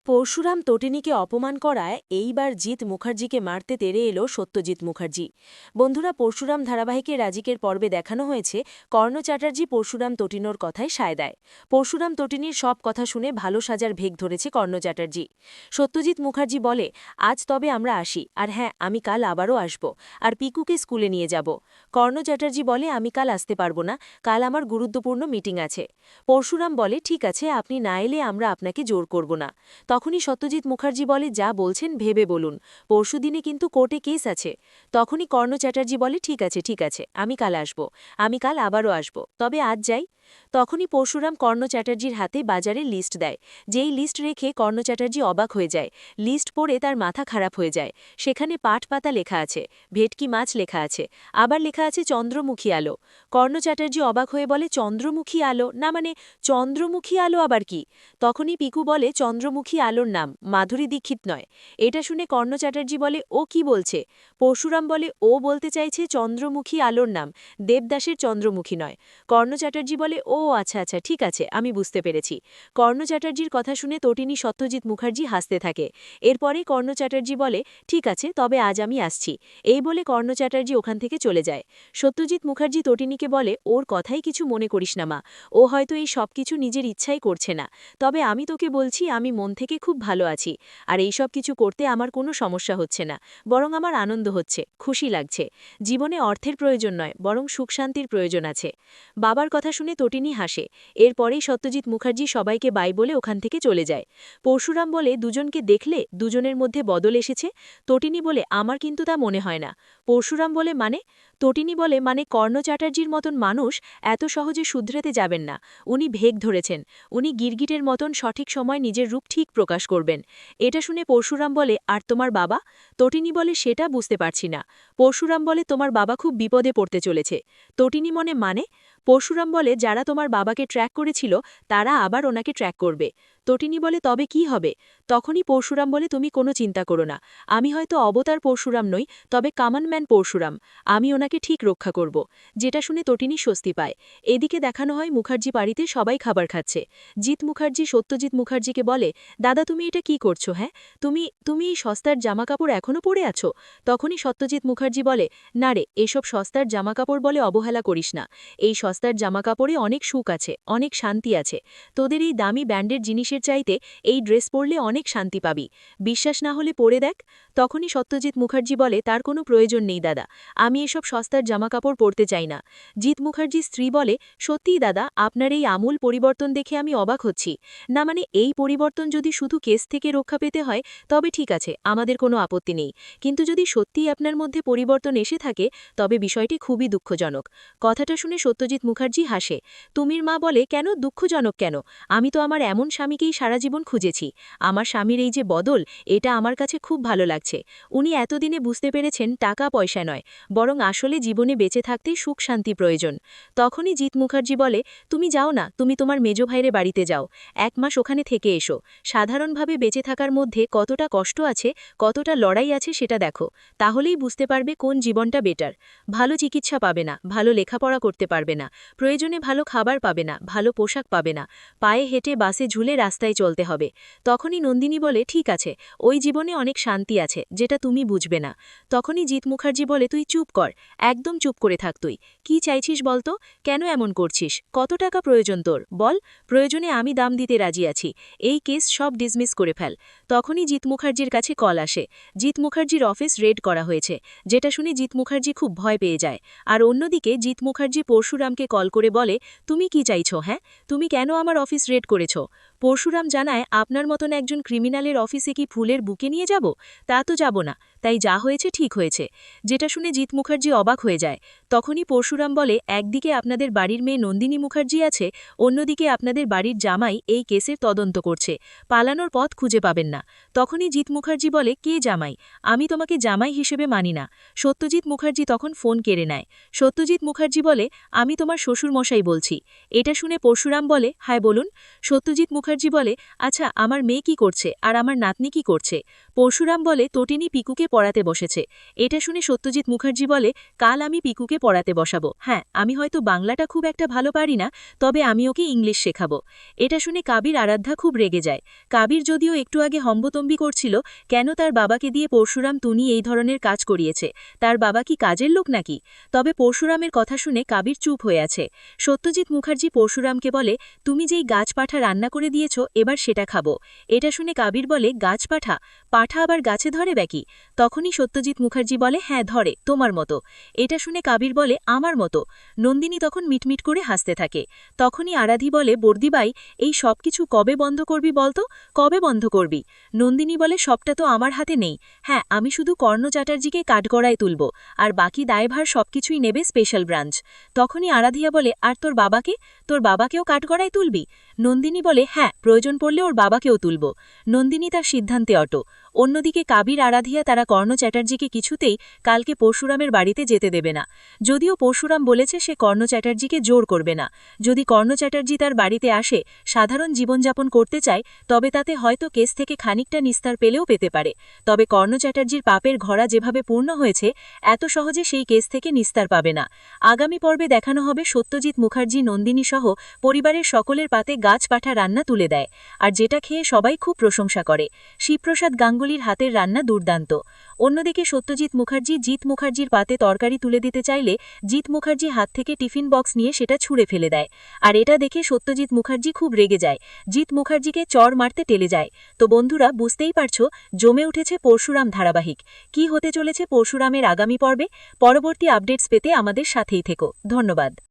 পরশুরাম তটিনীকে অপমান করায় এইবার জিৎ মুখার্জিকে মারতে তেড়ে এলো সত্যজিৎ মুখার্জি। বন্ধুরা, পরশুরাম ধারাবাহিকে রাজিকের পর্বে দেখানো হয়েছে কর্ণ চ্যাটার্জি পরশুরাম তটিনোর কথায় সায় দেয়। পরশুরাম তটিনীর সব কথা শুনে ভালো সাজার ভেগ ধরেছে কর্ণ চ্যাটার্জি। সত্যজিৎ মুখার্জি বলে, আজ তবে আমরা আসি, আর হ্যাঁ, আমি কাল আবারও আসব, আর পিকুকে স্কুলে নিয়ে যাব। কর্ণ চ্যাটার্জি বলে, আমি কাল আসতে পারবো না, কাল আমার গুরুত্বপূর্ণ মিটিং আছে। পরশুরাম বলে, ঠিক আছে, আপনি না এলে আমরা আপনাকে জোর করব না। তখনই সত্যজিৎ মুখার্জি বলে, যা বলছেন ভেবে বলুন, পরশুদিনে কিন্তু কোর্টে কেস আছে। তখনই কর্ণ চ্যাটার্জি বলে, ঠিক আছে ঠিক আছে, আমি কাল আসব, আমি কাল আবারও আসব, তবে আজ যাই। তখনই পরশুরাম কর্ণ চ্যাটার্জির হাতে বাজারের লিস্ট দেয়। যেই লিস্ট রেখে কর্ণ চ্যাটার্জি অবাক হয়ে যায়। লিস্ট পড়ে তার মাথা খারাপ হয়ে যায়। সেখানে পাট পাতা লেখা আছে, ভেটকি মাছ লেখা আছে, আবার লেখা আছে চন্দ্রমুখী আলো। কর্ণ চ্যাটার্জি অবাক হয়ে বলে, চন্দ্রমুখী আলো না, মানে চন্দ্রমুখী আলো আবার কি? তখনই পিকু বলে, চন্দ্রমুখী আলোর নাম, মাধুরী দীক্ষিত নয়। এটা শুনে কর্ণ চ্যাটার্জি বলে, ও কি বলছে? পরশুরাম বলে, ও বলতে চাইছে চন্দ্রমুখী আলোর নাম, দেবদাসের চন্দ্রমুখী নয়। কর্ণ চ্যাটার্জি বলে, ও আচ্ছা আচ্ছা, ঠিক আছে, আমি বুঝতে পেরেছি। কর্ণ চ্যাটার্জির কথা শুনে তটিনী সত্যজিৎ মুখার্জি হাসতে থাকে। এরপরে কর্ণ চ্যাটার্জি বলে, ঠিক আছে, তবে আজ আমি আসছি। এই বলে কর্ণ চ্যাটার্জি ওখান থেকে চলে যায়। সত্যজিৎ মুখার্জি তটিনীকে বলে, ওর কথাই কিছু মনে করিস না মা, ও হয়তো এই সব কিছু নিজের ইচ্ছাই করছে না, তবে আমি তোকে বলছি, আমি মন থেকে খুব ভালো আছি, আর এই সব কিছু করতে আমার কোনো সমস্যা হচ্ছে না, বরং আমার আনন্দ হচ্ছে, খুশি লাগছে। জীবনে অর্থের প্রয়োজন নয়, বরং সুখ শান্তির প্রয়োজন আছে। বাবার কথা শুনে তটিনী হাসে। এরপরেই সত্যজিৎ মুখার্জি সবাইকে বাই বলে ওখান থেকে চলে যায়। পরশুরাম বলে, দুজনকে দেখলে দুজনের মধ্যে বদল এসেছে? তটিনী বলে, আমার কিন্তু তা মনে হয় না। পরশুরাম বলে, মানে? তটিনী বলে, মানে কর্ণ চ্যাটার্জির মতন মানুষ এত সহজে শুধরাতে যাবেন না। উনি ভেগ ধরেছেন, উনি গিরগিটের মতন সঠিক সময় নিজের রূপ ঠিক প্রকাশ করবেন। এটা শুনে পরশুরাম বলে, আর তোমার বাবা? তটিনী বলে, সেটা বুঝতে পারছি না। পরশুরাম বলে, তোমার বাবা খুব বিপদে পড়তে চলেছে। তটিনী মনে, মানে? পরশুরাম বলে, যারা তোমার বাবাকে ট্র্যাক করেছিল তারা আবার ওনাকে ট্র্যাক করবে। তটিনী বলে, তবে কি হবে? তখনই পরশুরাম বলে, তুমি কোনো চিন্তা করো না, আমি হয়তো অবতার পরশুরাম নই, তবে কামানম্যান পরশুরাম, আমি ওনাকে ঠিক রক্ষা করব। যেটা শুনে তটিনী স্বস্তি পায়। এদিকে দেখানো হয় মুখার্জি বাড়িতে সবাই খাবার খাচ্ছে। জিৎ মুখার্জি সত্যজিৎ মুখার্জিকে বলে, দাদা, তুমি এটা কি করছো? হ্যাঁ, তুমি তুমি এই সস্তার জামাকাপড় এখনও পরে আছো? তখনই সত্যজিৎ মুখার্জি বলে, না রে, এসব সস্তার জামাকাপড় বলে অবহেলা করিস না। এই সস্তার জামাকাপড়ে অনেক সুখ আছে, অনেক শান্তি আছে। তোদের এই দামি ব্যান্ডের জিনিসের চাইতে এই ড্রেস পরলে অনেক শান্তি পাবি। বিশ্বাস না হলে পরে দেখ। তখনই সত্যজিৎ মুখার্জি বলে, তার কোনো প্রয়োজন নেই দাদা, আমি এসব সস্তার জামাকাপড় পরতে চাই না। জিৎ মুখার্জির স্ত্রী বলে, সত্যিই দাদা, আপনার এই আমূল পরিবর্তন দেখে আমি অবাক হচ্ছি। না, মানে এই পরিবর্তন যদি শুধু কেস থেকে রক্ষা পেতে হয় তবে ঠিক আছে, আমাদের কোনো আপত্তি নেই, কিন্তু যদি সত্যিই আপনার মধ্যে পরিবর্তন এসে থাকে তবে বিষয়টি খুবই দুঃখজনক। কথাটা শুনে সত্যজিৎ মুখার্জি হাসে। তুমির মা বলে, কেন দুঃখজনক কেন? আমি তো আমার এমন স্বামীকেই সারা জীবন খুঁজেছি। আমার স্বামীর এই যে বদল, এটা আমার কাছে খুব ভালো লাগছে। উনি এতদিনে বুঝতে পেরেছেন টাকা পয়সা নয়, বরং আসলে জীবনে বেঁচে থাকতে সুখ শান্তি প্রয়োজন। তখনই জিৎ মুখার্জি বলে, তুমি যাও না, তুমি তোমার মেজ ভাইরে বাড়িতে যাও, 1 মাস ওখানে থেকে এসো। সাধারণভাবে বেঁচে থাকার মধ্যে কতটা কষ্ট আছে, কতটা লড়াই আছে সেটা দেখো, তাহলেই বুঝতে পারবে কোন জীবনটা বেটার। ভালো চিকিৎসা পাবে না, ভালো লেখাপড়া করতে পারবে না, প্রয়োজনে ভালো খাবার পাবে না, ভালো পোশাক পাবে না, পায়ে হেঁটে বাসে ঝুলে রাস্তায় চলতে হবে। তখনই নন্দিনী বলে, ঠিক আছে, ওই জীবনে অনেক শান্তি আছে, যেটা তুমি বুঝবে না। তখনই জিৎ মুখার্জি বলে, তুই চুপ কর, একদম চুপ করে থাক। তুই কি চাইছিস বলতো? কেন এমন করছিস? কত টাকা প্রয়োজন তোর বল? প্রয়োজনে আমি দাম দিতে রাজি আছি, এই কেস সব ডিসমিস করে ফেল। তখনই জিৎ মুখার্জির কাছে কল আসে। জিৎ মুখার্জির অফিস রেড করা হয়েছে, যেটা শুনে জিৎ মুখার্জি খুব ভয় পেয়ে যায়। আর অন্যদিকে জিৎ মুখার্জি পরশুরামকে কল করে বলে, তুমি কি চাইছো? হ্যাঁ, তুমি কেন আমার অফিস রেড করেছ? পরশুরাম জানায়, আপনার মতন একজন ক্রিমিনালের অফিসে কি ফুলের বুকে নিয়ে যাব? তা তো যাব না, তাই যা হয়েছে ঠিক হয়েছে। যেটা শুনে জিৎ মুখার্জি অবাক হয়ে যায়। তখনই পরশুরাম বলে, একদিকে আপনাদের বাড়ির মেয়ে নন্দিনী মুখার্জি আছে, অন্যদিকে আপনাদের বাড়ির জামাই এই কেসের তদন্ত করছে, পালানোর পথ খুঁজে পাবেন না। তখনই জিৎ মুখার্জি বলে, কে জামাই? আমি তোমাকে জামাই হিসেবে মানি না। সত্যজিৎ মুখার্জি তখন ফোন কেড়ে নেয়। সত্যজিৎ মুখার্জি বলে, আমি তোমার শ্বশুরমশাই বলছি। এটা শুনে পরশুরাম বলে, হায় বলুন। সত্যজিৎ মুখার্জি বলে, আচ্ছা, আমার মেয়ে কি করছে আর আমার নাতনি কি করছে? পরশুরাম বলে, তটিনী পিকুকে পড়াতে বসেছে। এটা শুনে সত্যজিৎ মুখার্জি বলে, কাল আমি পিকুকে পড়াতে বসাবো। হ্যাঁ, আমি হয়তো বাংলাটা খুব একটা ভালো পারি না, তবে আমি ওকে ইংলিশ শেখাবো। এটা শুনে কাবির আরাধ্যা খুব রেগে যায়। কাবির যদিও একটু আগে হম্বতম্বি করছিল, কেন তার বাবাকে দিয়ে পরশুরাম তুনি এই ধরনের কাজ করিয়েছে, তার বাবা কি কাজের লোক নাকি? তবে পরশুরামের কথা শুনে কাবির চুপ হয়ে আছে। সত্যজিৎ মুখার্জি পরশুরামকে বলে, তুমি যেই গাছ পাঠা রান্না করে দিয়েছ, এবার সেটা খাবো। এটা শুনে কাবির বলে, গাছ পাঠা? পাঠা আবার গাছে ধরে বাকি? তখনই সত্যজিৎ মুখার্জি বলে, হ্যাঁ ধরে, তোমার মতো। এটা শুনে কাবির বলে, আমার মতো? নন্দিনী তখন মিটমিট করে হাসতে থাকে। তখনই আরাধি বলে, বর্দিবাই, এই সব কিছু কবে বন্ধ করবি বলতো? কবে বন্ধ করবি? নন্দিনী বলে, সবটা তো আমার হাতে নেই। হ্যাঁ, আমি শুধু কর্ণ চ্যাটার্জিকে কাঠগড়ায় তুলব, আর বাকি দায়ভার সবকিছুই নেবে স্পেশাল ব্রাঞ্চ। তখনই আরাধিয়া বলে, আর তোর বাবাকে? তোর বাবাকেও কাঠগড়ায় তুলবি? নন্দিনী বলে, হ্যাঁ, প্রয়োজন পড়লে ওর বাবাকেও তুলব। নন্দিনী তার সিদ্ধান্তে অটো। অন্যদিকে কাবির আরাধিয়া তারা কর্ণ চ্যাটার্জিকে কিছুতেই কালকে পরশুরামের বাড়িতে যেতে দেবে না। যদিও পরশুরাম বলেছে সে কর্ণ চ্যাটার্জিকে জোর করবে না। যদি কর্ণ চ্যাটার্জি তার বাড়িতে আসে, সাধারণ জীবনযাপন করতে চায়, তবে তাতে হয়তো কেস থেকে খানিকটা নিস্তার পেলেও পেতে পারে। তবে কর্ণ চ্যাটার্জির পাপের ঘোড়া যেভাবে পূর্ণ হয়েছে, এত সহজে সেই কেস থেকে নিস্তার পাবে না। আগামী পর্বে দেখানো হবে সত্যজিৎ মুখার্জি নন্দিনী সহ পরিবারের সকলের পাতে গাছ পাঠা রান্না তুলে দেয়, আর যেটা খেয়ে সবাই খুব প্রশংসা করে। শিবপ্রসাদ গাঙ্গুলির হাতের রান্না দুর্দান্ত। অন্যদিকে সত্যজিৎ মুখার্জি জিৎ মুখার্জির পাতে তরকারি তুলে দিতে চাইলে জিৎ মুখার্জি হাত থেকে টিফিন বক্স নিয়ে সেটা ছুঁড়ে ফেলে দেয়। আর এটা দেখে সত্যজিৎ মুখার্জি খুব রেগে যায়, জিৎ মুখার্জিকে চড় মারতে টেলে যায়। তো বন্ধুরা, বুঝতেই পারছো, জমে উঠেছে পরশুরাম ধারাবাহিক। কি হতে চলেছে পরশুরামের আগামী পর্বে? পরবর্তী আপডেটস পেতে আমাদের সাথেই থেকো। ধন্যবাদ।